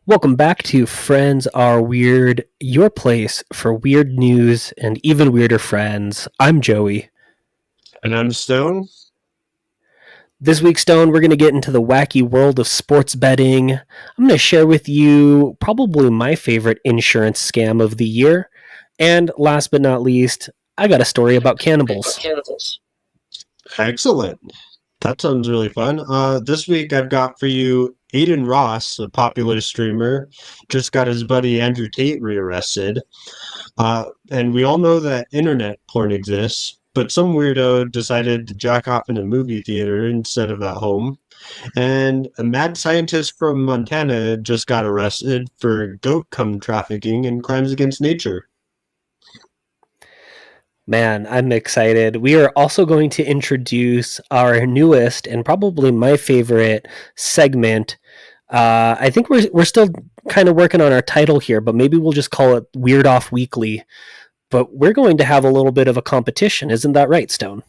Welcome back to Friends Are Weird, your place for weird news and even weirder friends. I'm Joey. And I'm Stone. This week, Stone, we're going to get into the wacky world of sports betting. I'm going to share with you probably my favorite insurance scam of the year. And last but not least, I got a story about cannibals. Excellent. That sounds really fun. This week I've got for you Aiden Ross, a popular streamer, just got his buddy Andrew Tate rearrested. And we all know that internet porn exists, but some weirdo decided to jack off in a movie theater instead of at home. And a mad scientist from Montana just got arrested for goat cum trafficking and crimes against nature. Man, I'm excited. We are also going to introduce our newest and probably my favorite segment. I think we're still kind of working on our title here, but maybe we'll just call it Weird Off Weekly. But we're going to have a little bit of a competition. Isn't that right, Stone?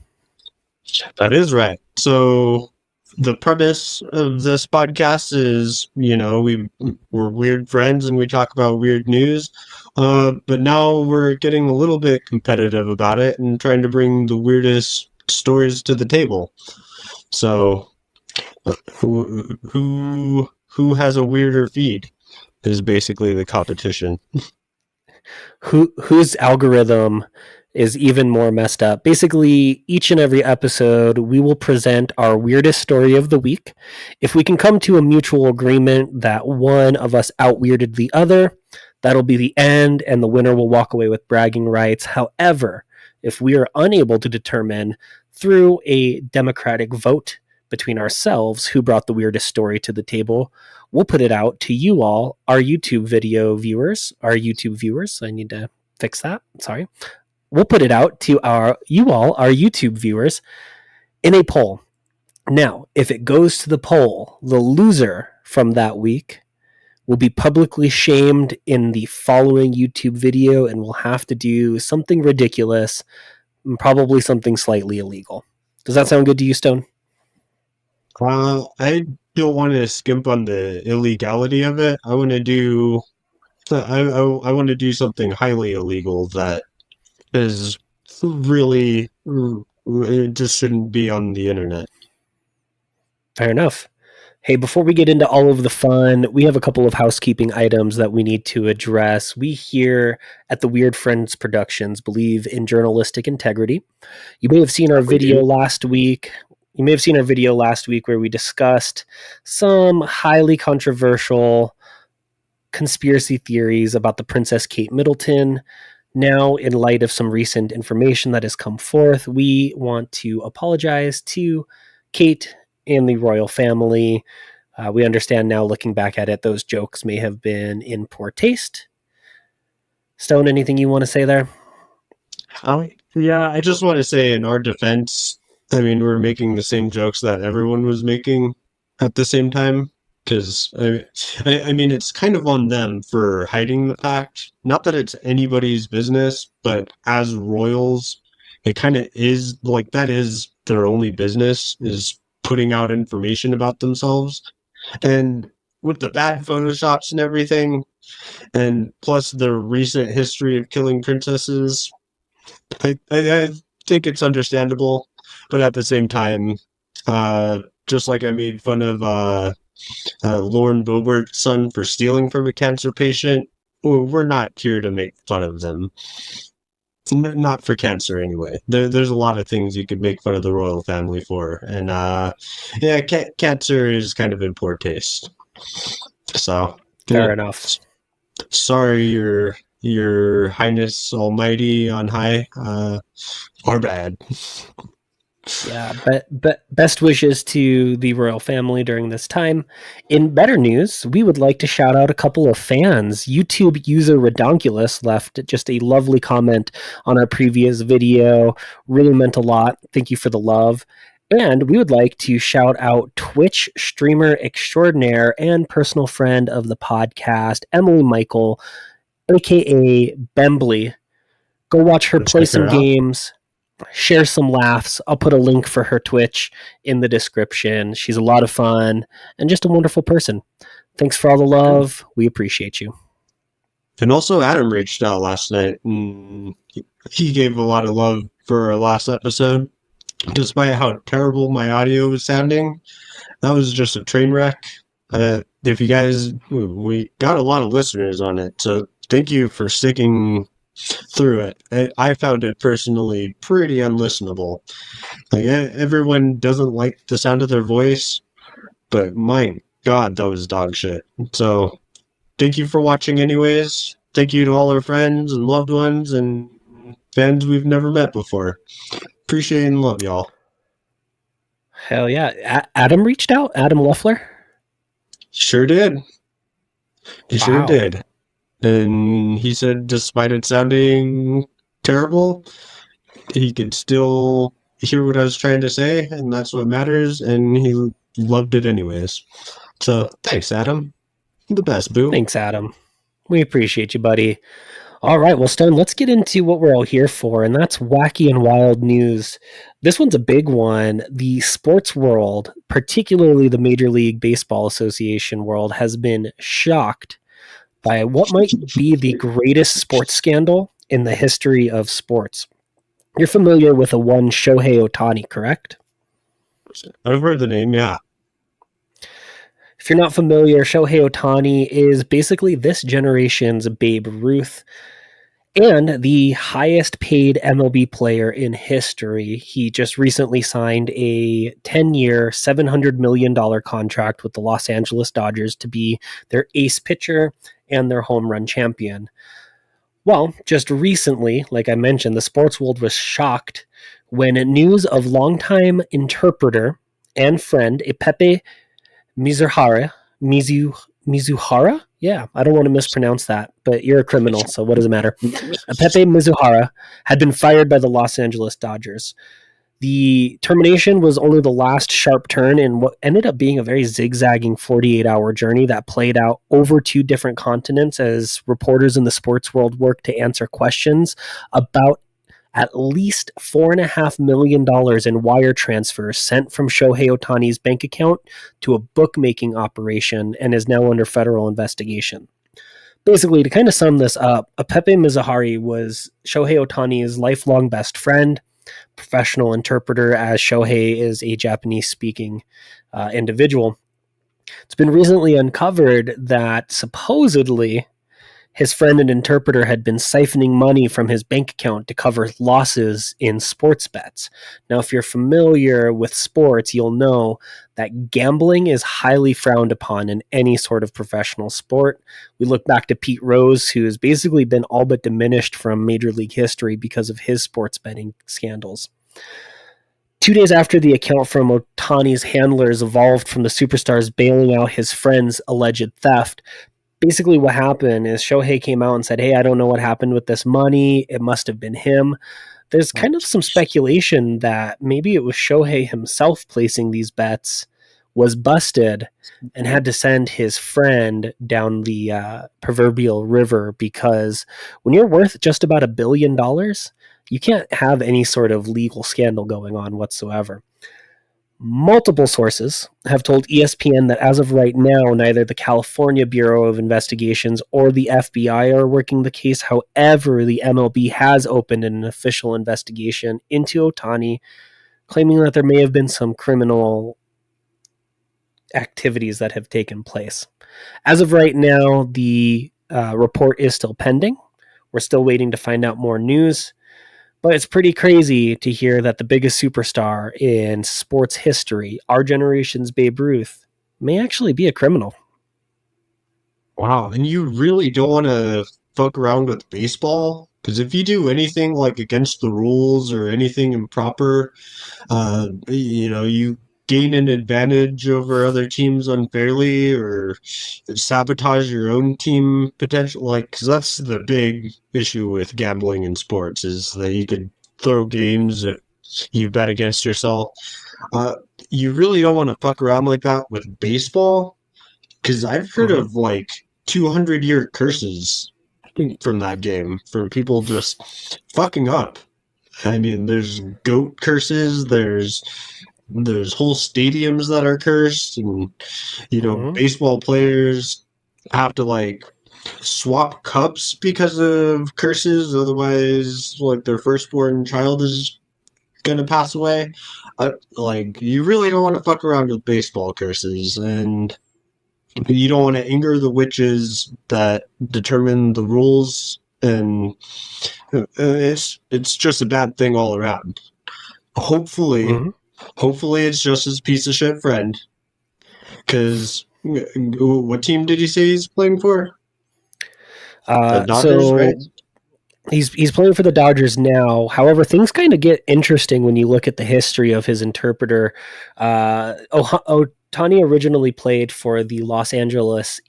That is right. So the premise of this podcast is, we're weird friends and we talk about weird news. But now we're getting a little bit competitive about it and trying to bring the weirdest stories to the table. So who has a weirder feed is basically the competition. Whose algorithm is even more messed up. Basically, each and every episode, we will present our weirdest story of the week. If we can come to a mutual agreement that one of us out-weirded the other, that'll be the end, and the winner will walk away with bragging rights. However, if we are unable to determine through a democratic vote between ourselves who brought the weirdest story to the table, we'll put it out to you all, our YouTube viewers. I need to fix that. Sorry. We'll put it out to our YouTube viewers, in a poll. Now, if it goes to the poll, the loser from that week will be publicly shamed in the following YouTube video and will have to do something ridiculous, probably something slightly illegal. Does that sound good to you, Stone? I don't want to skimp on the illegality of it. I want to do something highly illegal that is really, it just shouldn't be on the internet. Fair enough. Hey, before we get into all of the fun, we have a couple of housekeeping items that we need to address. We here at the Weird Friends Productions believe in journalistic integrity. You may have seen our video last week. Where we discussed some highly controversial conspiracy theories about the Princess Kate Middleton. Now, in light of some recent information that has come forth, we want to apologize to Kate and the royal family. We understand now, looking back at it, those jokes may have been in poor taste. Stone, anything you want to say there? Yeah, I just want to say in our defense, I mean, we're making the same jokes that everyone was making at the same time. Because, I mean, it's kind of on them for hiding the fact. Not that it's anybody's business, but as royals, it kind of is, like, that is their only business, is putting out information about themselves. And with the bad photoshops and everything, and plus the recent history of killing princesses, I think it's understandable. But at the same time, just like I made fun of Lauren Boebert's son for stealing from a cancer patient, we're not here to make fun of them. Not for cancer, anyway. There's a lot of things you could make fun of the royal family for, and yeah, cancer is kind of in poor taste. So fair enough. Sorry, your Highness Almighty on high, our bad. Yeah, but best wishes to the royal family during this time. In better news, we would like to shout out a couple of fans. YouTube user Redonkulous left just a lovely comment on our previous video. Really meant a lot. Thank you for the love. And we would like to shout out Twitch streamer extraordinaire and personal friend of the podcast, Emily Michael, aka Bembly. Go watch her play some games. Share some laughs. I'll put a link for her Twitch in the description. She's a lot of fun and just a wonderful person. Thanks for all the love. We appreciate you. And also, Adam reached out last night, and he gave a lot of love for our last episode. Despite how terrible my audio was sounding, that was just a train wreck. If you guys, we got a lot of listeners on it, so thank you for sticking through it. I found it personally pretty unlistenable. Like, everyone doesn't like the sound of their voice, but my God, that was dog shit. So thank you for watching anyways. Thank you to all our friends and loved ones and fans we've never met before. Appreciate and love y'all. Hell yeah. Adam reached out? Adam Luffler? Sure did. He sure Wow. did. And he said despite it sounding terrible, he could still hear what I was trying to say, and that's what matters, and he loved it anyways. So thanks, Adam. You're the best, boo. Thanks, Adam. We appreciate you, buddy. All right, well, Stone, let's get into what we're all here for, and that's wacky and wild news. This one's a big one. The sports world, particularly the Major League Baseball Association world, has been shocked by what might be the greatest sports scandal in the history of sports. You're familiar with a one Shohei Otani, correct? I've heard the name, yeah. If you're not familiar, Shohei Otani is basically this generation's Babe Ruth and the highest paid MLB player in history. He just recently signed a 10-year, $700 million contract with the Los Angeles Dodgers to be their ace pitcher and their home run champion. Well, just recently, like I mentioned, the sports world was shocked when news of longtime interpreter and friend Pepe Mizuhara? Yeah, I don't want to mispronounce that, but you're a criminal, so what does it matter? Pepe Mizuhara had been fired by the Los Angeles Dodgers. The termination was only the last sharp turn in what ended up being a very zigzagging 48-hour journey that played out over 2 different continents as reporters in the sports world worked to answer questions about at least $4.5 million in wire transfers sent from Shohei Otani's bank account to a bookmaking operation and is now under federal investigation. Basically, to kind of sum this up, Pepe Mizuhara was Shohei Otani's lifelong best friend, professional interpreter, as Shohei is a Japanese-speaking individual. It's been recently uncovered that supposedly his friend and interpreter had been siphoning money from his bank account to cover losses in sports bets. Now, if you're familiar with sports, you'll know that gambling is highly frowned upon in any sort of professional sport. We look back to Pete Rose, who has basically been all but diminished from Major League history because of his sports betting scandals. 2 days after the account from Otani's handlers evolved from the superstars bailing out his friend's alleged theft, basically what happened is Shohei came out and said, hey, I don't know what happened with this money. It must have been him. There's kind of some speculation that maybe it was Shohei himself placing these bets, was busted, and had to send his friend down the proverbial river, because when you're worth just about $1 billion, you can't have any sort of legal scandal going on whatsoever. Multiple sources have told ESPN that as of right now, neither the California Bureau of Investigations or the FBI are working the case. However, the MLB has opened an official investigation into Otani, claiming that there may have been some criminal activities that have taken place. As of right now, the report is still pending. We're still waiting to find out more news. But it's pretty crazy to hear that the biggest superstar in sports history, our generation's Babe Ruth, may actually be a criminal. Wow, and you really don't want to fuck around with baseball? Because if you do anything like against the rules or anything improper, you gain an advantage over other teams unfairly or sabotage your own team potential. Like, because that's the big issue with gambling in sports, is that you could throw games that you bet against yourself. Uh, you really don't want to fuck around like that with baseball, because I've heard of like 200-year curses from that game for people just fucking up. I mean, there's goat curses, there's there's whole stadiums that are cursed, and Mhm. baseball players have to like swap cups because of curses. Otherwise, like their firstborn child is gonna pass away. Like you really don't want to fuck around with baseball curses, and you don't want to anger the witches that determine the rules, and it's just a bad thing all around. Hopefully, Mhm. hopefully it's just his piece of shit friend. Because what team did you say he's playing for? The Dodgers, right? So he's playing for the Dodgers now. However, things kind of get interesting when you look at the history of his interpreter. Otani originally played for the Los Angeles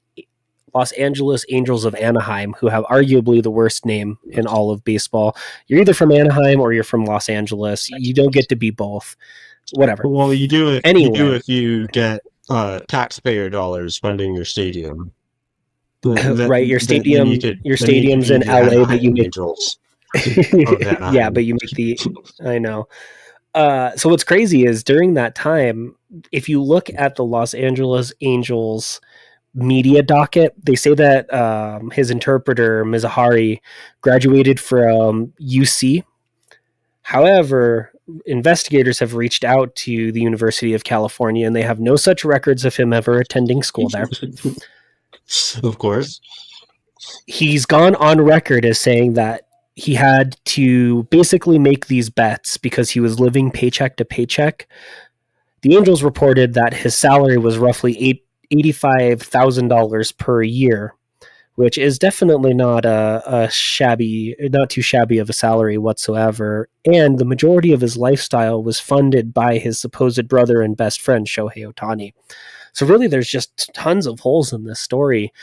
Angels of Anaheim, who have arguably the worst name in all of baseball. You're either from Anaheim or you're from Los Angeles. You don't get to be both. Whatever. Well, you do Anyway, if you get taxpayer dollars funding your stadium. right, your Then you could stadium's be in the LA, but you Anaheim make Angels of yeah, Anaheim. but you make the I know. So what's crazy is during that time, if you look at the Los Angeles Angels media docket, they say that his interpreter Mizahari graduated from UC. However, investigators have reached out to the University of California, and they have no such records of him ever attending school there. Of course. He's gone on record as saying that he had to basically make these bets because he was living paycheck to paycheck. The Angels reported that his salary was roughly $85,000 per year, which is definitely not not too shabby of a salary whatsoever. And the majority of his lifestyle was funded by his supposed brother and best friend, Shohei Otani. So really, there's just tons of holes in this story.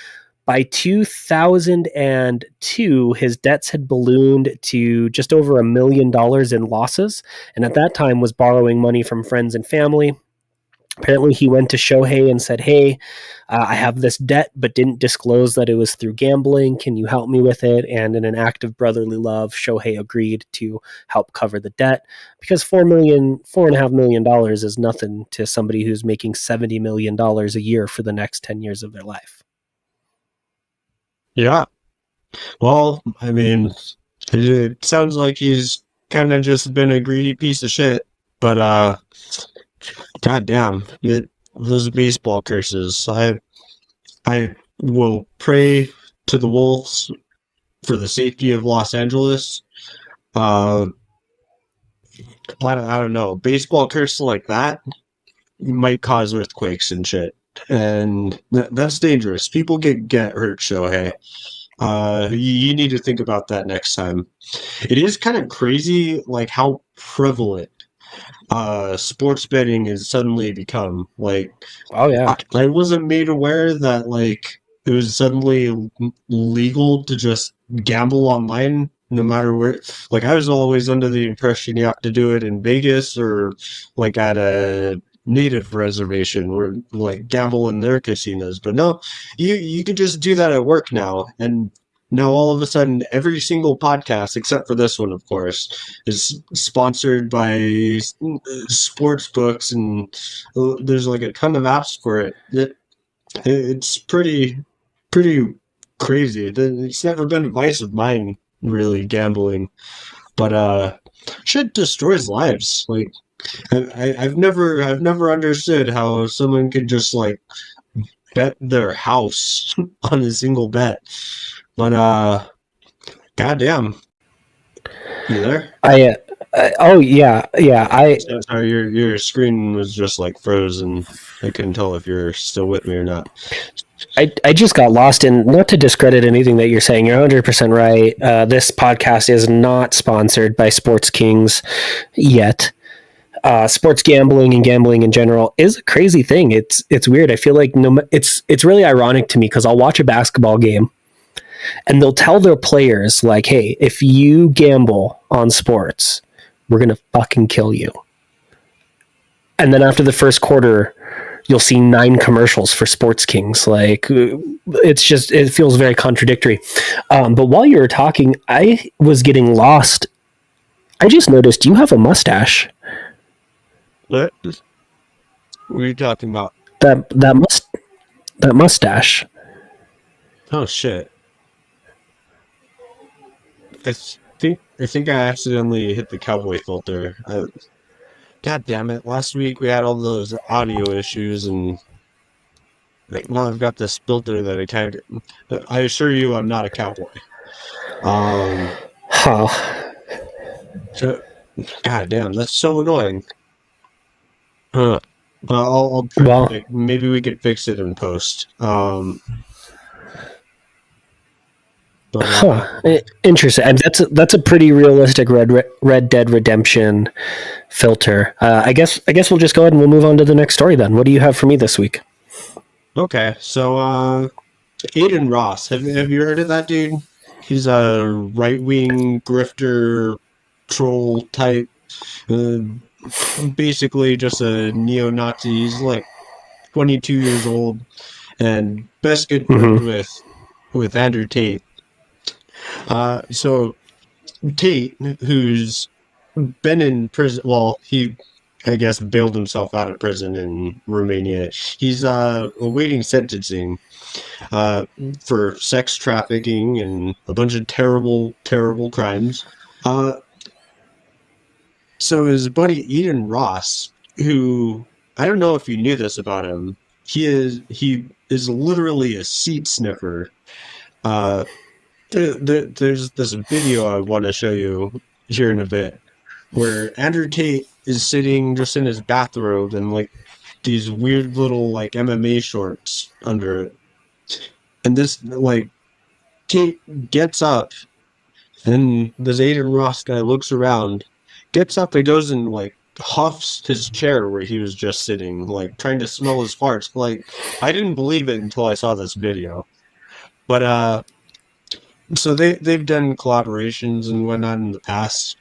By 2002, his debts had ballooned to just over $1 million in losses, and at that time was borrowing money from friends and family. Apparently, he went to Shohei and said, "Hey, I have this debt, but didn't disclose that it was through gambling. Can you help me with it?" And in an act of brotherly love, Shohei agreed to help cover the debt because $4.5 million is nothing to somebody who's making $70 million a year for the next 10 years of their life. Yeah. Well, I mean, it sounds like he's kind of just been a greedy piece of shit. But goddamn, those baseball curses. I will pray to the wolves for the safety of Los Angeles. Uh, I don't know. Baseball curses like that might cause earthquakes and shit, and that's dangerous. People get hurt, Shohei. You need to think about that next time. It is kind of crazy, like how prevalent sports betting has suddenly become. Like, Oh, yeah. I wasn't made aware that like it was suddenly legal to just gamble online no matter where. Like, I was always under the impression you have to do it in Vegas or like at a native reservation or like gamble in their casinos. But no, you can just do that at work now. And now all of a sudden every single podcast except for this one, of course, is sponsored by sports books, and there's like a ton of apps for it. It's pretty crazy. It's never been a vice of mine, really, gambling, but shit destroys lives. Like I've never understood how someone could just like bet their house on a single bet. But goddamn, you there? Oh, yeah, yeah. Sorry, your screen was just like frozen. I couldn't tell if you're still with me or not. I just got lost in, not to discredit anything that you're saying. You're 100% right. This podcast is not sponsored by Sports Kings yet. Sports gambling and gambling in general is a crazy thing. It's weird. I feel like it's really ironic to me because I'll watch a basketball game and they'll tell their players like, "Hey, if you gamble on sports, we're gonna fucking kill you." And then after the first quarter, you'll see 9 commercials for Sports Kings. Like, it feels very contradictory. But while you were talking, I was getting lost. I just noticed you have a mustache. What? What are you talking about? That mustache. Oh shit! I think I accidentally hit the cowboy filter. God damn it! Last week we had all those audio issues, and now I've got this filter that I kind of. I assure you, I'm not a cowboy. Um. Huh. So, God damn, that's so annoying. Huh. I'll try to Well, fix. Maybe we could fix it in post. But Interesting. And that's a pretty realistic Red Dead Redemption filter. I guess we'll just go ahead and we'll move on to the next story then. What do you have for me this week? okay. So Aiden Ross, have you heard of that dude? He's a right wing grifter troll type. Uh, Basically just a neo Nazi. He's like 22 years old and best good friends Mm-hmm. with Andrew Tate. So Tate, who's been in prison, well, he I guess bailed himself out of prison in Romania. He's awaiting sentencing uh for sex trafficking and a bunch of terrible, terrible crimes. Uh So his buddy Eden Ross, who I don't know if you knew this about him, he is literally a seat sniffer. Uh, there's this video I want to show you here in a bit, where Andrew Tate is sitting just in his bathrobe and like these weird little like MMA shorts under it, and this like Tate gets up, and this Aiden Ross guy looks around, gets up and goes and like huffs his chair where he was just sitting, like trying to smell his farts. Like I didn't believe it until I saw this video. But so they've done collaborations and whatnot in the past.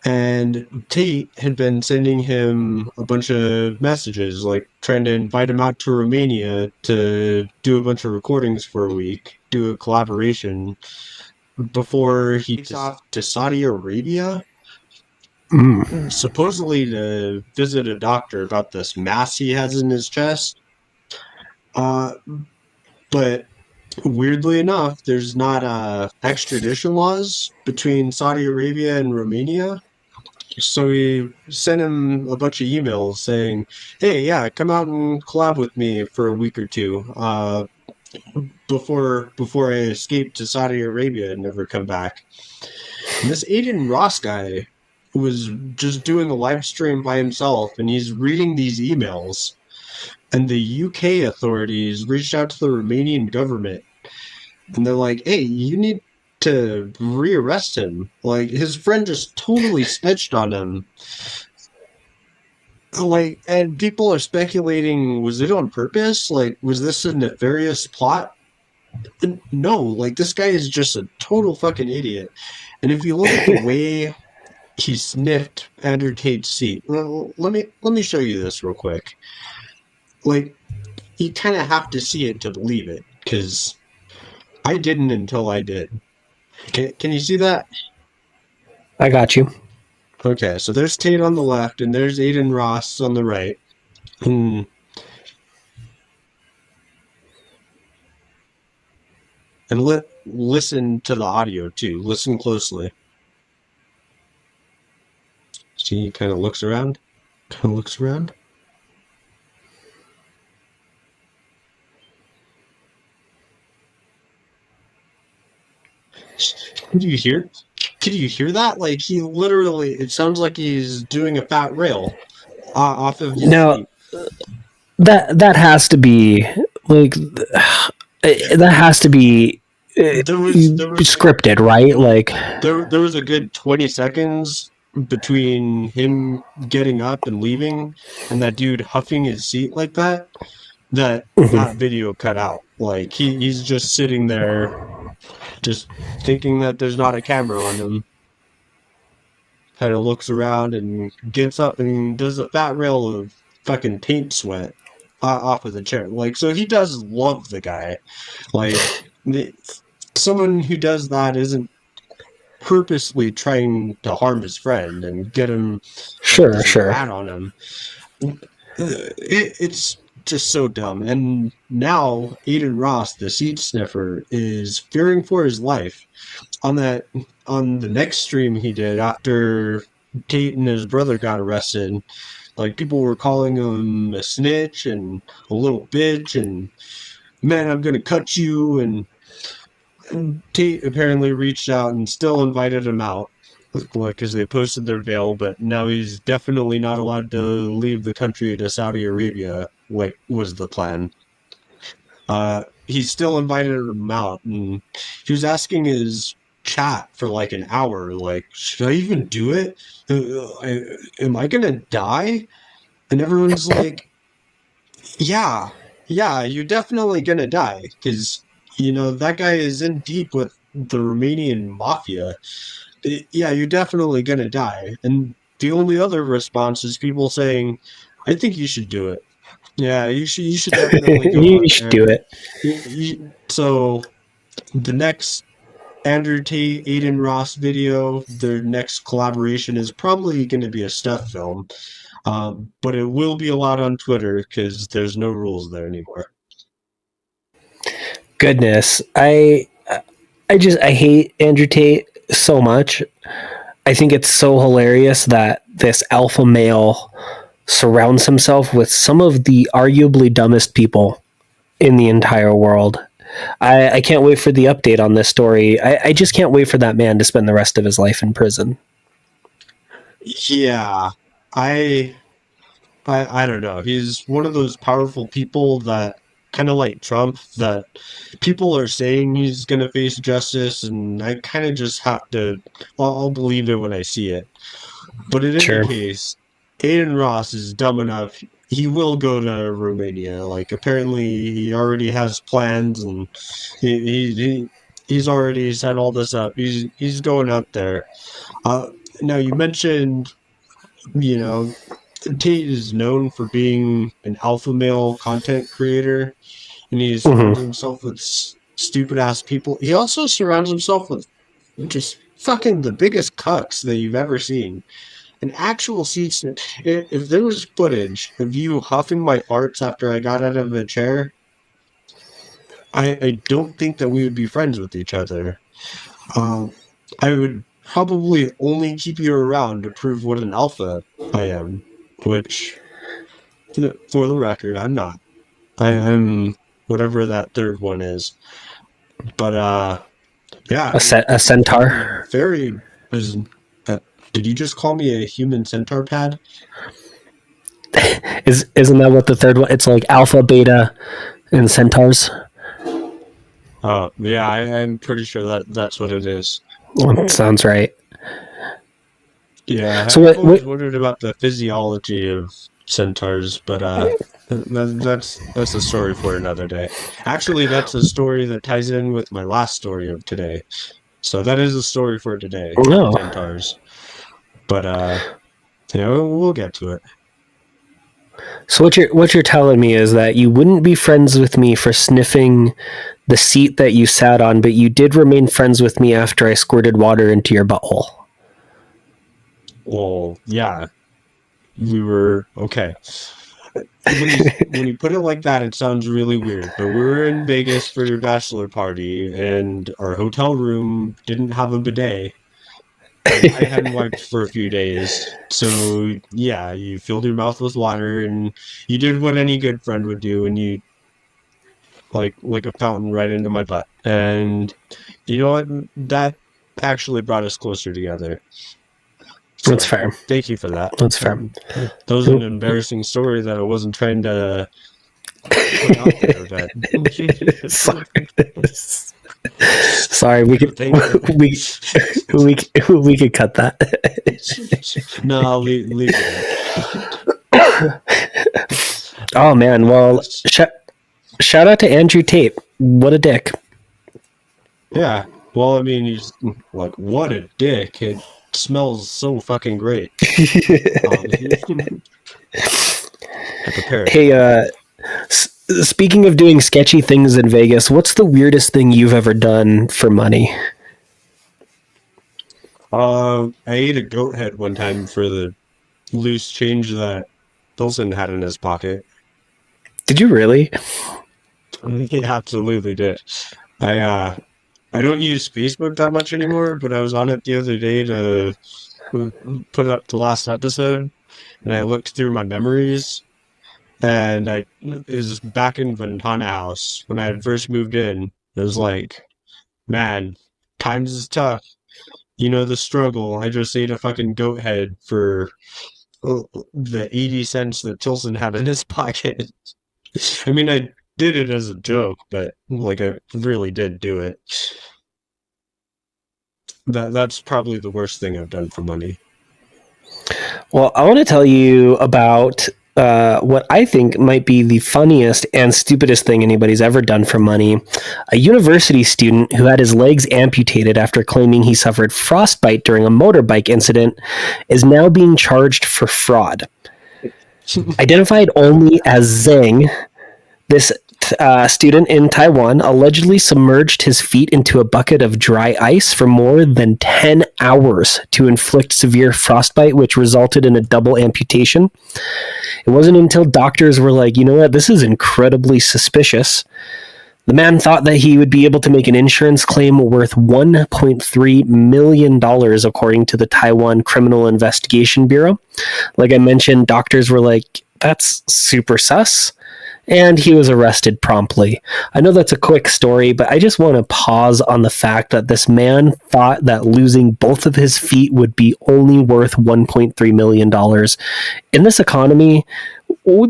And Tate had been sending him a bunch of messages, like trying to invite him out to Romania to do a bunch of recordings for a week, do a collaboration before he takes off to Saudi Arabia, Mm. supposedly to visit a doctor about this mass he has in his chest. Uh, but weirdly enough, there's not extradition laws between Saudi Arabia and Romania. So we sent him a bunch of emails saying, "Hey, yeah, come out and collab with me for a week or two before I escape to Saudi Arabia and never come back." And this Aiden Ross guy was just doing a live stream by himself, and he's reading these emails. And the UK authorities reached out to the Romanian government, and they're like, "Hey, you need to rearrest him. Like his friend just totally snitched on him." Like, and people are speculating, was it on purpose? Like, was this a nefarious plot? No, like this guy is just a total fucking idiot. And if you look at the way he sniffed Andrew Tate's seat. Well, let me show you this real quick. Like, you kind of have to see it to believe it, because I didn't until I did. Can you see that? I got you. Okay, so there's Tate on the left, and there's Aiden Ross on the right. And listen to the audio too. Listen closely. See, he kind of looks around. Kind of looks around. Can you hear? Can you hear that? Like he literally, it sounds like he's doing a fat rail off of his Now seat. that has to be like that has to be There was scripted, right? Like, there was a good 20 seconds between him getting up and leaving and that dude huffing his seat like that. That video cut out. Like he's just sitting there, just thinking that there's not a camera on him. Kind of looks around and gets up and does a fat rail of fucking paint sweat off of the chair. Like, so he does love the guy. Like, someone who does that isn't purposely trying to harm his friend and get him like sure, this sure. rat on him. it's just so dumb. And now Aiden Ross, the seed sniffer, is fearing for his life. On that, on the next stream he did after Tate and his brother got arrested, like people were calling him a snitch and a little bitch and man, I'm gonna cut you. And Tate apparently reached out and still invited him out, because they posted their bail, but now he's definitely not allowed to leave the country to Saudi Arabia, like was the plan. He still invited him out, and he was asking his chat for like an hour, like, should I even do it? Am I gonna die? And everyone's like, yeah, yeah, you're definitely gonna die, because that guy is in deep with the Romanian mafia. Yeah, you're definitely gonna die. And the only other response is people saying, I think you should do it. Yeah, you should definitely go You out should there. do it. So the next Andrew Tate, Aiden Ross video, their next collaboration is probably going to be a stuff film, but it will be a lot on Twitter because there's no rules there anymore. Goodness, I hate Andrew Tate so much. I think it's so hilarious that this alpha male surrounds himself with some of the arguably dumbest people in the entire world. I can't wait for the update on this story. I just can't wait for that man to spend the rest of his life in prison. Yeah, I I don't know. He's one of those powerful people that kind of like Trump, that people are saying he's going to face justice, and I kind of just have to. I'll believe it when I see it. But in any Sure. case, Aiden Ross is dumb enough. He will go to Romania. Like apparently, he already has plans, and he's already set all this up. He's going out there. Uh, Now you mentioned, you know, Tate is known for being an alpha male content creator, and he surrounds Mm-hmm. himself with stupid ass people. He also surrounds himself with just fucking the biggest cucks that you've ever seen. An actual seat. If there was footage of you huffing my farts after I got out of a chair, I don't think that we would be friends with each other. Um, I would probably only keep you around to prove what an alpha I am, which, for the record, I'm not. I am whatever that third one is. But yeah, I mean, A you can be centaur. very. Is, uh, did you just call me a human centaur pad? Isn't that what the third one? It's like alpha, beta, and centaurs. Yeah, I'm pretty sure that's what it is. Sounds right. Yeah, So I've what? always wondered about the physiology of centaurs, but that's a story for another day. Actually, that's a story that ties in with my last story of today. So that is a story for today, No. centaurs. But we'll get to it. So what you're telling me is that you wouldn't be friends with me for sniffing the seat that you sat on, but you did remain friends with me after I squirted water into your butthole. Well, yeah, we were okay. When you put it like that, it sounds really weird. But we were in Vegas for your bachelor party, and our hotel room didn't have a bidet. And I hadn't wiped for a few days. So, yeah, you filled your mouth with water and you did what any good friend would do, and you like a fountain right into my butt. And you know what? That actually brought us closer together. That's So, fair. thank you for that. That's fair. That was an embarrassing story that I wasn't trying to put out there, but Sorry, we could we we could cut that. No, I'll leave it. Oh man, well, shout out to Andrew Tate. What a dick. Yeah. Well, I mean, he's like, what a dick. It smells so fucking great. Hey, speaking of doing sketchy things in Vegas, what's the weirdest thing you've ever done for money? I ate a goat head one time for the loose change that Tilson had in his pocket. Did you really? He absolutely did. I don't use Facebook that much anymore, but I was on it the other day to put up the last episode, and I looked through my memories, and it was back in Ventana House when I had first moved in. It was like, man, times is tough. You know the struggle. I just ate a fucking goat head for the 80 cents that Tilson had in his pocket. I mean, I did it as a joke, but like I really did do it. That's probably the worst thing I've done for money. Well, I want to tell you about what I think might be the funniest and stupidest thing anybody's ever done for money. A university student who had his legs amputated after claiming he suffered frostbite during a motorbike incident is now being charged for fraud. Identified only as Zhang, this student in Taiwan allegedly submerged his feet into a bucket of dry ice for more than 10 hours to inflict severe frostbite, which resulted in a double amputation. It wasn't until doctors were like, you know what, this is incredibly suspicious. The man thought that he would be able to make an insurance claim worth $1.3 million, according to the Taiwan Criminal Investigation Bureau. Like I mentioned, doctors were like, that's super sus. And he was arrested promptly. I know that's a quick story, but I just want to pause on the fact that this man thought that losing both of his feet would be only worth $1.3 million. In this economy,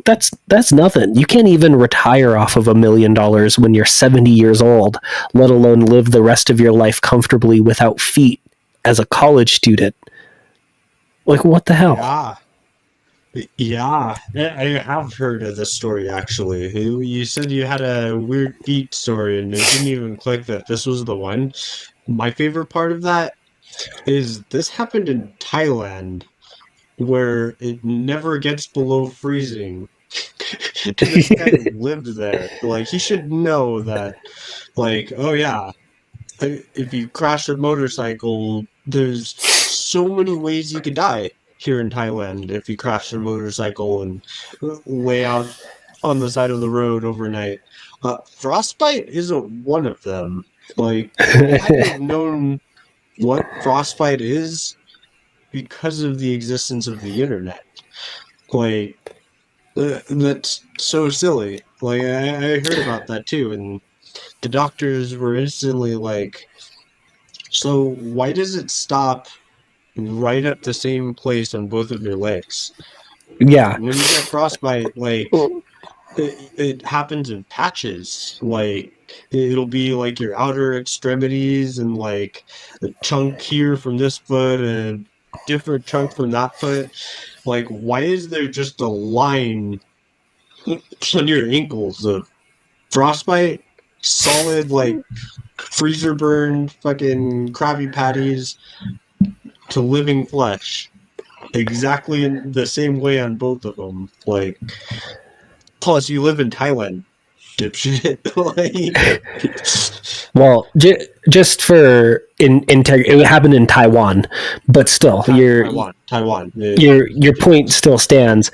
that's nothing. You can't even retire off of $1 million when you're 70 years old, let alone live the rest of your life comfortably without feet as a college student. Like, what the hell? Yeah, I have heard of this story actually. You said you had a weird feet story, and it didn't even click that this was the one. My favorite part of that is this happened in Thailand, where it never gets below freezing. This guy lived there. Like, he should know that, like, oh yeah, if you crash a motorcycle, there's so many ways you could die here in Thailand if you crash a motorcycle and lay out on the side of the road overnight. Frostbite isn't one of them. Like, I had to have known what frostbite is because of the existence of the internet. Like, that's so silly. Like, I heard about that too, and the doctors were instantly like, so why does it stop right at the same place on both of your legs? Yeah. When you get frostbite, like, it happens in patches. Like, it'll be like your outer extremities and like a chunk here from this foot and a different chunk from that foot. Like, why is there just a line on your ankles of frostbite, solid, like, freezer burned fucking Krabby Patties to living flesh? Exactly in the same way on both of them. Like, plus you live in Thailand, dipshit. Well, just for it happened in Taiwan, but still, Taiwan. Your point still stands.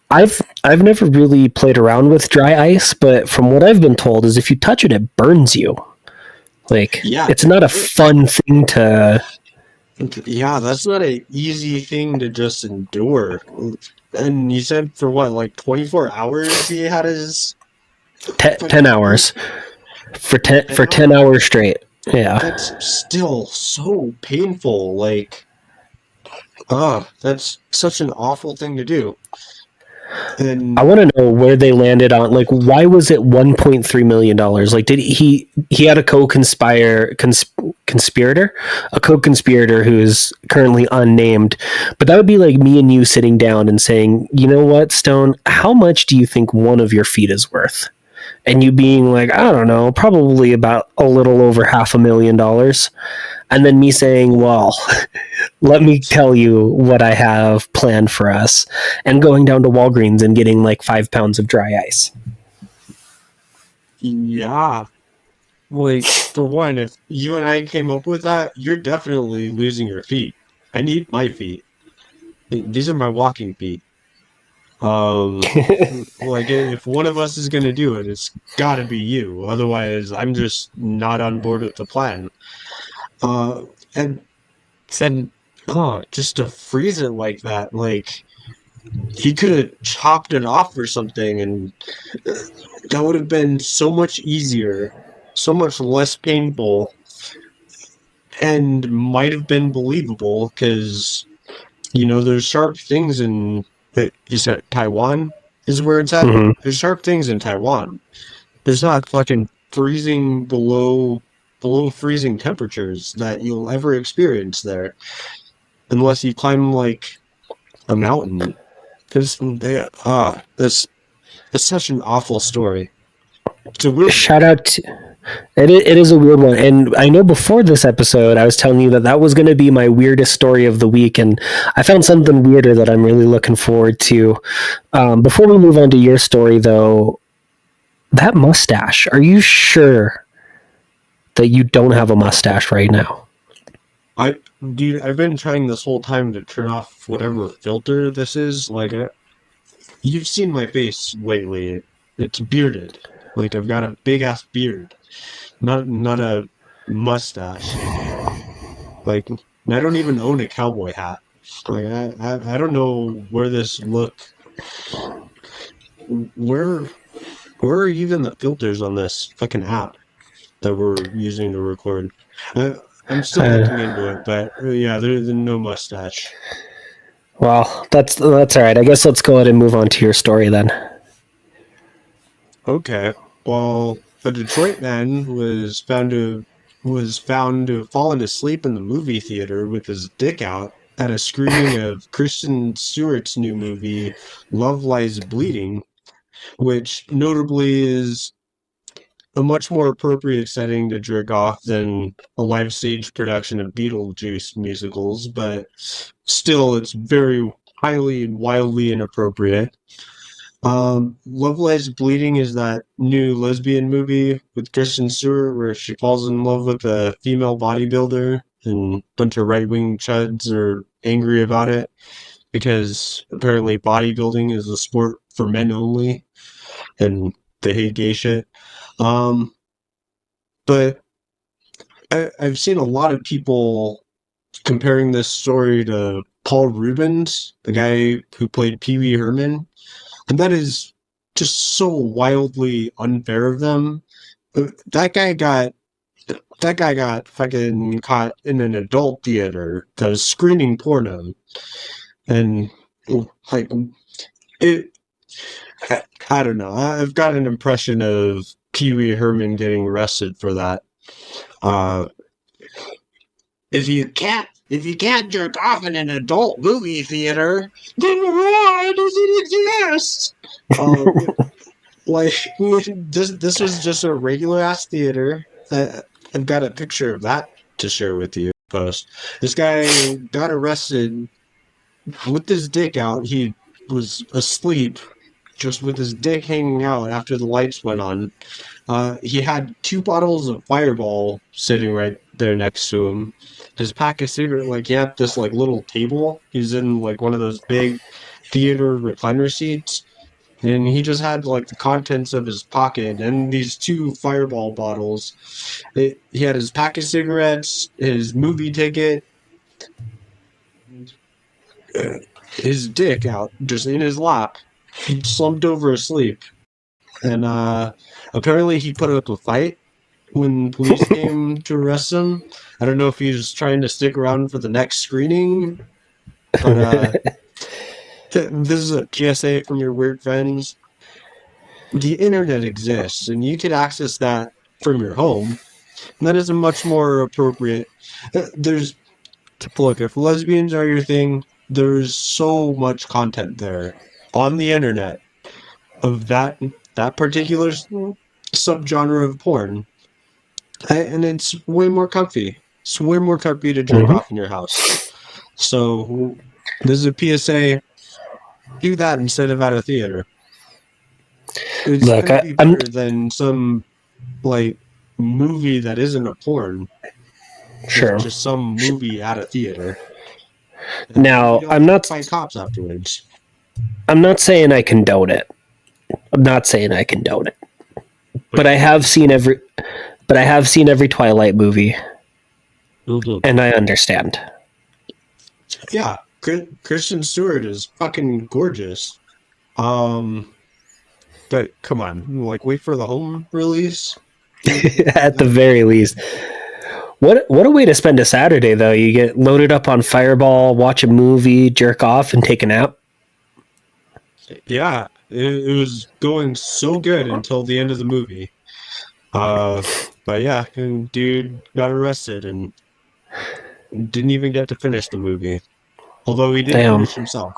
I've never really played around with dry ice, but from what I've been told is if you touch it, it burns you. Like, yeah, it's not a fun thing to. Yeah, that's not an easy thing to just endure. And you said for what, like 24 hours he had his 10 hours for 10 hours straight. Yeah, that's still so painful. Like, that's such an awful thing to do. And I want to know where they landed on. Like, why was it $1.3 million? Like, did he had a conspirator, a co-conspirator who is currently unnamed? But that would be like me and you sitting down and saying, you know what, Stone, how much do you think one of your feet is worth? And you being like, I don't know, probably about a little over $500,000. And then me saying, well, let me tell you what I have planned for us, and going down to Walgreens and getting like 5 pounds of dry ice. yeah, like, for one, if you and I came up with that, you're definitely losing your feet. I need my feet. These are my walking feet. Like if one of us is gonna do it, it's gotta be you. Otherwise, I'm just not on board with the plan. And then, just to freeze it like that, like he could have chopped it off or something, and that would have been so much easier, so much less painful, and might have been believable because there's sharp things in. You said Taiwan is where it's at. Mhm. There's sharp things in Taiwan. There's not fucking freezing below freezing temperatures that you'll ever experience there, unless you climb like a mountain. Because that's such an awful story. It's a weird one. Shout out to it is a weird one. And I know before this episode, I was telling you that that was going to be my weirdest story of the week. And I found something weirder that I'm really looking forward to. Before we move on to your story, though, that mustache, are you sure that you don't have a mustache right now? Dude, I've been trying this whole time to turn off whatever filter this is. Like, you've seen my face lately. It's bearded. Like, I've got a big ass beard, not a mustache. Like, I don't even own a cowboy hat. Like, I don't know where this look. Where are even the filters on this fucking app that we're using to record? I'm still looking into it, but yeah, there's no mustache. Well, that's all right. I guess let's go ahead and move on to your story then. Okay. Well, a Detroit man was found to have fallen asleep in the movie theater with his dick out at a screening of Kristen Stewart's new movie, Love Lies Bleeding, which notably is a much more appropriate setting to jerk off than a live stage production of Beetlejuice musicals, but still, it's very highly and wildly inappropriate. Love Lies Bleeding is that new lesbian movie with Kristen Stewart where she falls in love with a female bodybuilder and a bunch of right-wing chuds are angry about it because apparently bodybuilding is a sport for men only and they hate gay shit. Um, but I've seen a lot of people comparing this story to Paul Rubens, the guy who played Pee Wee Herman. And that is just so wildly unfair of them. That guy got fucking caught in an adult theater that was screening porno, and like it. I don't know. I've got an impression of Pee Wee Herman getting arrested for that. Uh, if you can't jerk off in an adult movie theater, then why does it exist? Like this was just a regular ass theater. I've got a picture of that to share with you. Post. This guy got arrested with his dick out. He was asleep, just with his dick hanging out after the lights went on. He had 2 bottles of Fireball sitting right there next to him. His pack of cigarette, like he had this like little table. He's in like one of those big theater recliner seats. And he just had like the contents of his pocket and these 2 Fireball bottles. He had his pack of cigarettes, his movie ticket, his dick out just in his lap. He slumped over asleep. And apparently he put up a fight when police came to arrest him. I don't know if he was trying to stick around for the next screening, but this is a PSA from your weird friends. The internet exists, and you could access that from your home. And that is a much more appropriate. There's Look, if lesbians are your thing, there's so much content there on the internet of that particular subgenre of porn, and it's way more comfy. It's way more comfy to jerk Mhm. off in your house. So this is a PSA. Do that instead of at a theater. It's Look, gonna be I'm better than some like movie that isn't a porn. sure. Just some movie at a theater. And you Now, don't I'm have to not fight cops afterwards. I'm not saying I condone it. But I have seen every Twilight movie, and I understand. Yeah, Kristen Stewart is fucking gorgeous. But come on, like wait for the home release. At the very least. What a way to spend a Saturday, though. You get loaded up on Fireball, watch a movie, jerk off, and take a nap. Yeah, it was going so good until the end of the movie. But yeah, and dude got arrested and didn't even get to finish the movie. Although he did finish himself.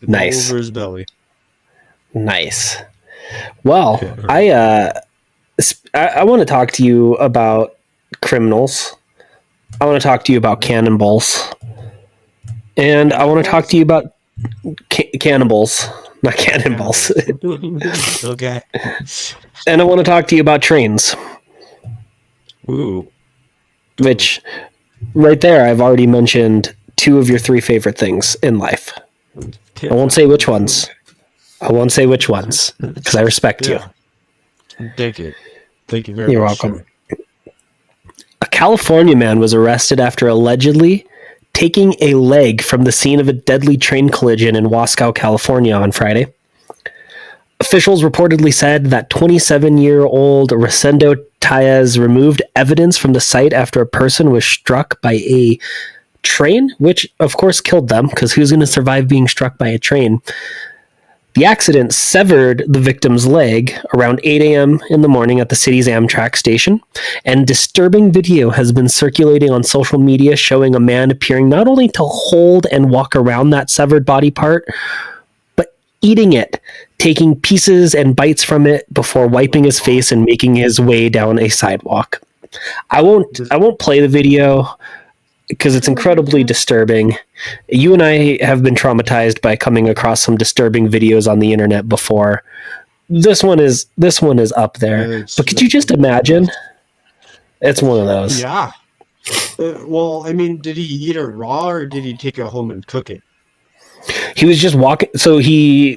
Nice. All over his belly. Nice. Well, I want to talk to you about criminals. I want to talk to you about cannonballs. And I want to talk to you about cannibals, not cannonballs. Okay. And I want to talk to you about trains. Ooh. Which, right there, I've already mentioned 2 of your 3 favorite things in life. I won't say which ones. Because I respect you. Thank you. Thank you very much. You're welcome. A California man was arrested after allegedly taking a leg from the scene of a deadly train collision in Wasco, California on Friday. Officials reportedly said that 27-year-old Rosendo Taez removed evidence from the site after a person was struck by a train, which of course killed them, because who's going to survive being struck by a train? The accident severed the victim's leg around 8 a.m. in the morning at the city's Amtrak station, and disturbing video has been circulating on social media showing a man appearing not only to hold and walk around that severed body part, but eating it, taking pieces and bites from it before wiping his face and making his way down a sidewalk. I won't play the video because it's incredibly disturbing. You and I have been traumatized by coming across some disturbing videos on the internet before. This one is up there. But could you just imagine? It's one of those. Yeah. Well, I mean, did he eat it raw or did he take it home and cook it? He was just walking. So he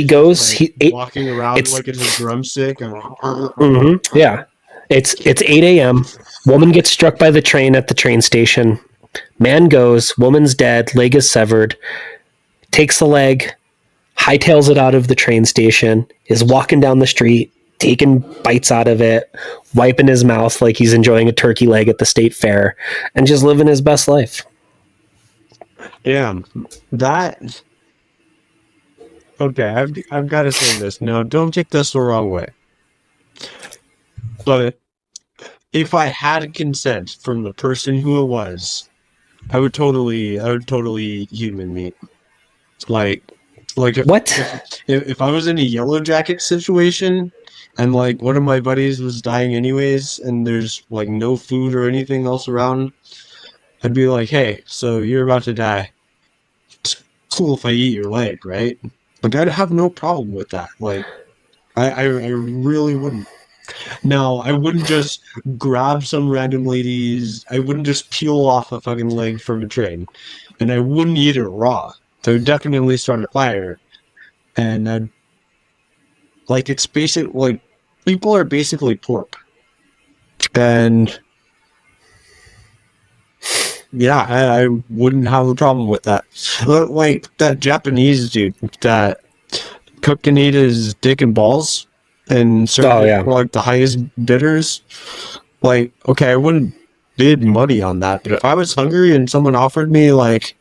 goes. Walking around like it's a drumstick. Yeah. It's 8 a.m. Woman gets struck by the train at the train station. Man goes. Woman's dead. Leg is severed. Takes the leg. Hightails it out of the train station. Is walking down the street, taking bites out of it, wiping his mouth like he's enjoying a turkey leg at the state fair, and just living his best life. Yeah, that. Okay, I've got to say this. Now, don't take this the wrong way. But if I had consent from the person who it was, I would totally eat human meat. Like What? If I was in a Yellow Jacket situation and like one of my buddies was dying anyways and there's like no food or anything else around, I'd be like, hey, so you're about to die. It's cool if I eat your leg, right? Like I'd have no problem with that. Like I really wouldn't. Now, I wouldn't just grab some random ladies. I wouldn't just peel off a fucking leg from a train. And I wouldn't eat it raw. So I'd definitely start a fire. And I'd... Like, it's basic... Like, people are basically pork. And... Yeah, I wouldn't have a problem with that. Like, that Japanese dude that cooked and ate his dick and balls... and serve for like the highest bidders. Like, okay, I wouldn't bid money on that, but if I was hungry and someone offered me like,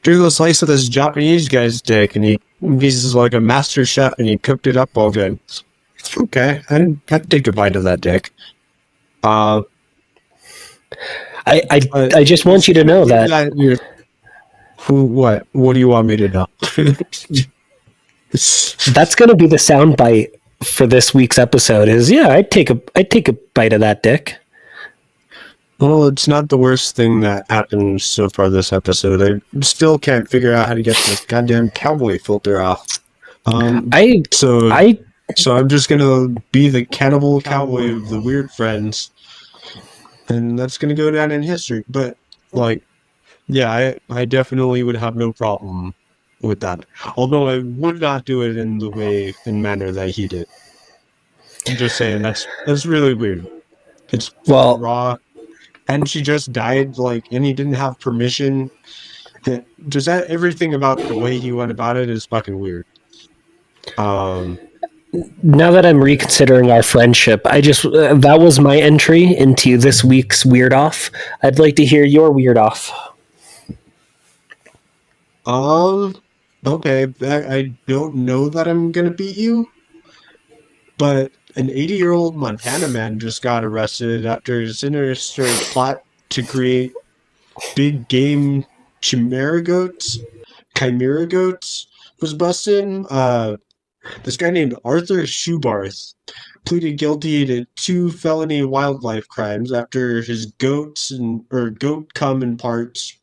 do a slice of this Japanese guy's dick, and he's like a master chef and he cooked it up all good, okay, I'd take a bite of that dick. I just want you to know that. What do you want me to know? That's going to be the soundbite for this week's episode. I'd take a bite of that dick. Well, it's not the worst thing that happened so far this episode. I still can't figure out how to get this goddamn cowboy filter off. So I'm just gonna be the cannibal cowboy of the weird friends, and that's gonna go down in history. But like, Yeah, I definitely would have no problem with that. Although I would not do it in the way and manner that he did. I'm just saying that's really weird. It's Well, raw, and she just died like, and he didn't have permission. Just that everything about the way he went about it is fucking weird. Um, now that I'm reconsidering our friendship, I just that was my entry into this week's Weird Off. I'd like to hear your Weird Off. um, okay, I don't know that I'm gonna beat you, but an 80-year-old Montana man just got arrested after his sinister plot to create big game chimera goats was busted. This guy named Arthur Schubarth pleaded guilty to 2 felony wildlife crimes after his goats or goat cum and parts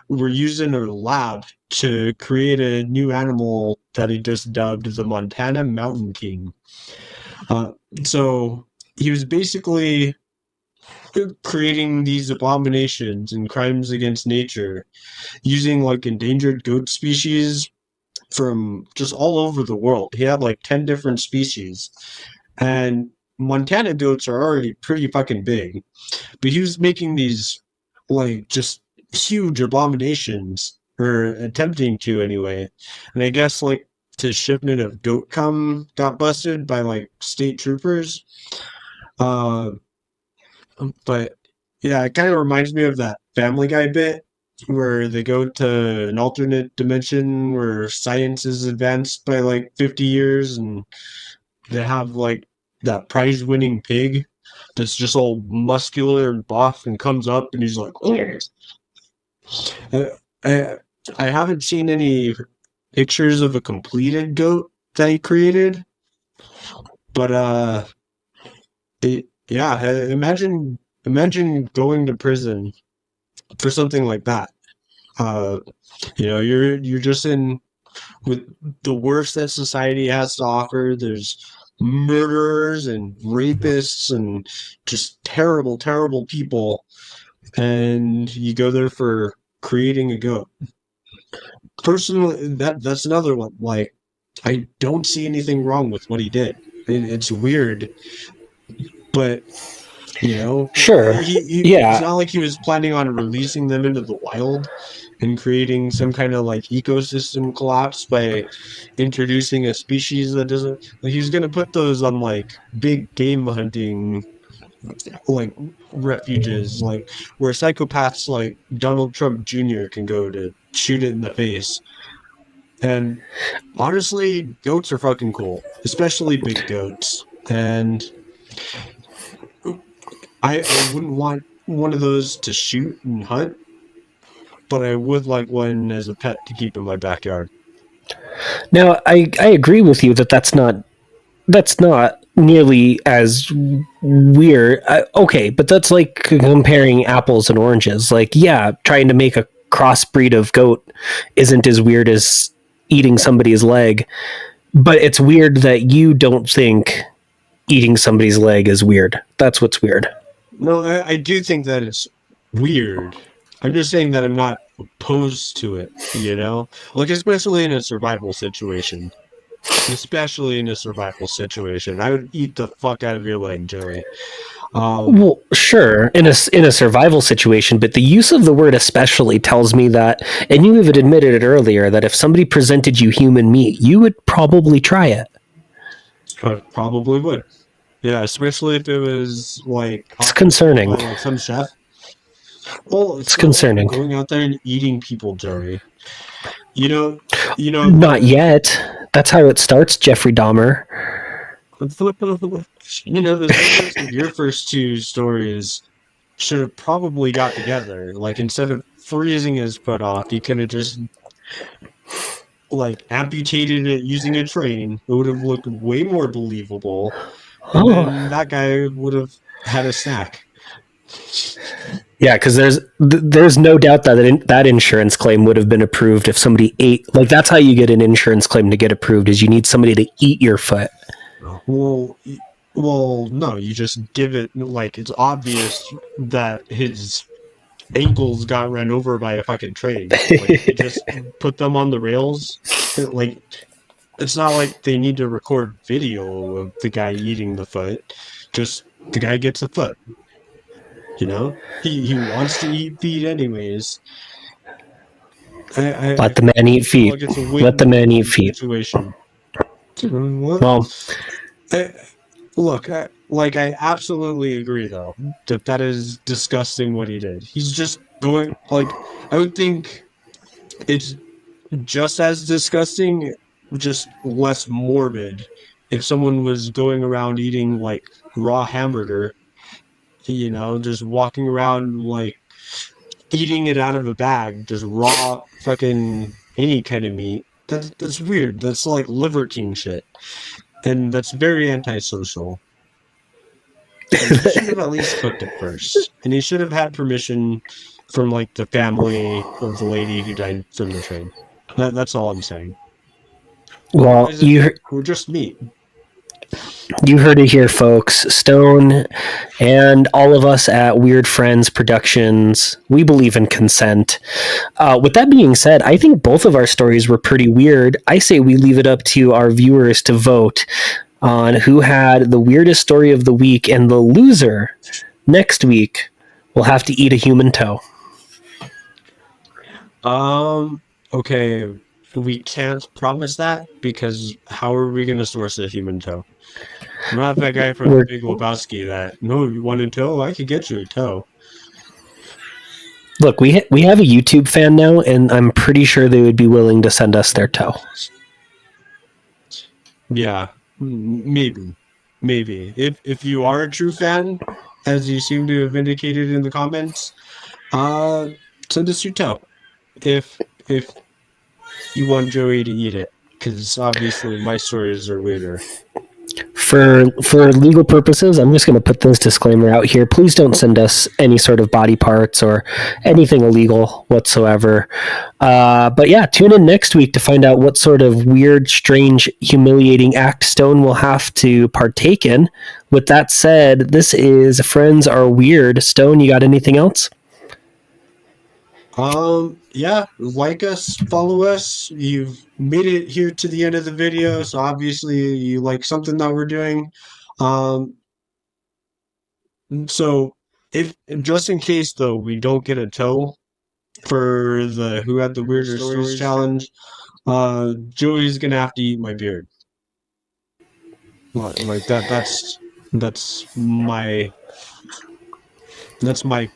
were used in a lab to create a new animal that he just dubbed the Montana Mountain King. Uh, so he was basically creating these abominations and crimes against nature using like endangered goat species from just all over the world. He had like 10 different species. And Montana goats are already pretty fucking big. But he was making these like just huge abominations, or attempting to anyway. And I guess like his shipment of goat cum got busted by like state troopers. Uh, but yeah, it kind of reminds me of that Family Guy bit where they go to an alternate dimension where science is advanced by like 50 years and they have like that prize winning pig that's just all muscular and buff and comes up and he's like, uh, I, I haven't seen any pictures of a completed goat that he created, but yeah, imagine going to prison for something like that. Uh, you're just in with the worst that society has to offer. There's murderers and rapists and just terrible, terrible people, and you go there for creating a goat. Personally, that's another one. Like, I don't see anything wrong with what he did. It's weird, but Sure. it's Yeah. not like he was planning on releasing them into the wild and creating some kind of like ecosystem collapse by introducing a species that doesn't. Like, he was gonna put those on like big game hunting like refuges, like where psychopaths like Donald Trump Jr. can go to shoot it in the face. And honestly, goats are fucking cool, especially big goats. And I wouldn't want one of those to shoot and hunt, but I would like one as a pet to keep in my backyard. Now, I agree with you that that's not nearly as weird. Okay, but that's like comparing apples and oranges. Like, yeah, trying to make a crossbreed of goat isn't as weird as eating somebody's leg, but it's weird that you don't think eating somebody's leg is weird. That's what's weird. No, I do think that it's weird. I'm just saying that I'm not opposed to it, Like, especially in a survival situation. Especially in a survival situation. I would eat the fuck out of your leg, Joey. Um, Well, sure, in a survival situation, but the use of the word "especially" tells me that, and you even admitted it earlier, that if somebody presented you human meat, you would probably try it. I probably would. Yeah, especially if it was like It's offered to me by concerning. like some chef. Well, It's it's not like I'm concerning. going out there and eating people, Joey. You know, you know Not the yet. That's how it starts, Jeffrey Dahmer. the subjects of your first two stories should have probably got together. Like, instead of freezing his foot off, he could have just like amputated it using a train. It would have looked way more believable, and Oh, then that guy would have had a snack. yeah, because there's no doubt that that insurance claim would have been approved if somebody ate. Like, that's how you get an insurance claim to get approved, is you need somebody to eat your foot. Well, well, no, you just give it like it's obvious that his ankles got run over by a fucking train. Like, they just put them on the rails. Like, it's not like they need to record video of the guy eating the foot. Just the guy gets a foot. You know, he wants to eat feet anyways. Let the man eat feel feet. like it's a Let the man eat win-win feet. situation. What? Well, Look, I absolutely agree though that is disgusting what he did. He's just going like I would think it's just as disgusting, just less morbid. If someone was going around eating like raw hamburger, just walking around like eating it out of a bag, just raw fucking any kind of meat. That's weird. That's like Liver King shit. And that's very antisocial. And he should have at least cooked it first. And he should have had permission from like the family of the lady who died from the train. That's all I'm saying. well, Otherwise, we're just meat. You heard it here, folks. Stone and all of us at Weird Friends Productions, we believe in consent. With that being said, I think both of our stories were pretty weird. I say we leave it up to our viewers to vote on who had the weirdest story of the week, and the loser next week will have to eat a human toe. Okay. We can't promise that because how are we going to source a human toe? I'm not that guy from Big Lebowski that, no, you want a toe? I could get you a toe. Look, we have a YouTube fan now, and I'm pretty sure they would be willing to send us their toe. Yeah, maybe. If you are a true fan, as you seem to have indicated in the comments, send us your toe. If you want Joey to eat it, because obviously my stories are weirder. For legal purposes, I'm just going to put this disclaimer out here. Please don't send us any sort of body parts or anything illegal whatsoever. But yeah, tune in next week to find out what sort of weird, strange, humiliating act Stone will have to partake in. With that said, this is Friends Are Weird. Stone, you got anything else? Yeah, like us, follow us. You've made it here to the end of the video, so obviously you like something that we're doing. Um, so if just in case though we don't get a toe for the Who Had the Weirder Stories challenge, Joey's gonna have to eat my beard. Like that's my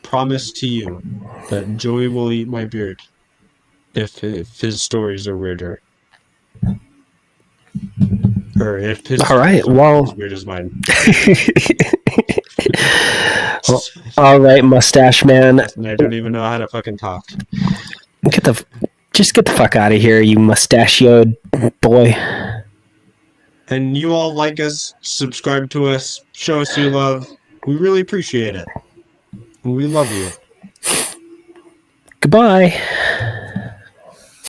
promise to you that Joey will eat my beard if his stories are weirder. Or if his all right, well, as weird as mine. Well, all right, mustache man. And I don't even know how to fucking talk. Just get the fuck out of here, you mustachioed boy. And you all like us, subscribe to us, show us your love. We really appreciate it. We love you. Goodbye.